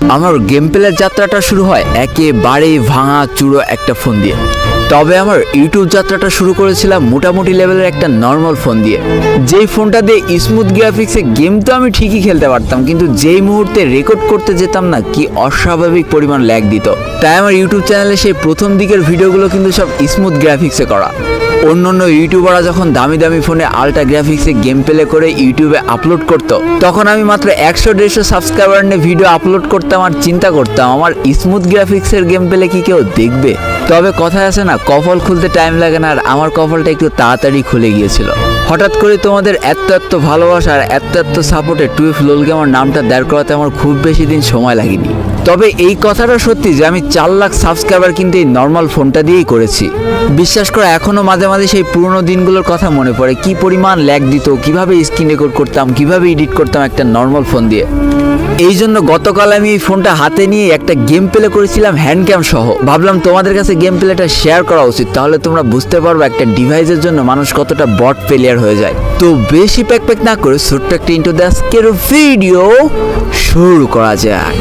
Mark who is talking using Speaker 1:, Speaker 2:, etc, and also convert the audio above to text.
Speaker 1: আমার গেম প্লের যাত্রাটা শুরু হয় একেবারেই ভাঙা চুড়ো একটা ফোন দিয়ে। তবে আমার ইউটিউব যাত্রাটা শুরু করেছিলাম মোটামুটি লেভেলের একটা নর্মাল ফোন দিয়ে। যেই ফোনটা দিয়ে স্মুথ গ্রাফিক্সে গেম তো আমি ঠিকই খেলতে পারতাম, কিন্তু যেই মুহূর্তে রেকর্ড করতে যেতাম না, কি অস্বাভাবিক পরিমাণ ল্যাগ দিত। তাই আমার ইউটিউব চ্যানেলে সেই প্রথম দিকের ভিডিওগুলো কিন্তু সব স্মুথ গ্রাফিক্সে করা। অন্য ইউটিউবাররা যখন দামি দামি ফোনে আল্ট্রা গ্রাফিক্সে গেম প্লে করে ইউটিউবে আপলোড করতো, তখন আমি মাত্র 100-150 সাবস্ক্রাইবার নিয়ে ভিডিও আপলোড করতাম আর চিন্তা করতাম আমার স্মুথ গ্রাফিক্সের গেম প্লে কি কেউ দেখবে। তবে কথায় আছে না, কপাল খুলতে টাইম লাগে না, আর আমার কপালটা একটু তাড়াতাড়ি খুলে গিয়েছিল। হঠাৎ করে তোমাদের এত ভালোবাসা আর এত সাপোর্টে টুয়েলভ লোল গেমার নামটা দাঁড় করাতে আমার খুব বেশি দিন সময় লাগেনি। তবে এই কথাটা সত্যি যে আমি 4 লাখ সাবস্ক্রাইবার কিন্তু এই নর্মাল ফোনটা দিয়েই করেছি। বিশ্বাস করো, এখনো মাঝে মাঝে সেই পুরোনো দিনগুলোর কথা মনে পড়ে, কি পরিমাণ ল্যাগ দিত, কিভাবে স্ক্রিন রেকর্ড করতাম, কিভাবে এডিট করতাম একটা নর্মাল ফোন দিয়ে। এই জন্য গতকাল আমি এই ফোনটা হাতে নিয়ে একটা গেম প্লে করেছিলাম হ্যান্ড ক্যাম সহ। ভাবলাম তোমাদের কাছে গেম প্লেটা শেয়ার করা উচিত, তাহলে তোমরা বুঝতে পারবে একটা ডিভাইসের জন্য মানুষ কতটা বট ফেলিয়ার হয়ে যায়। তো বেশি প্যাক না করে ছোট্ট একটা ইন্ট্রো দিয়ে আজকের ভিডিও শুরু করা যায়।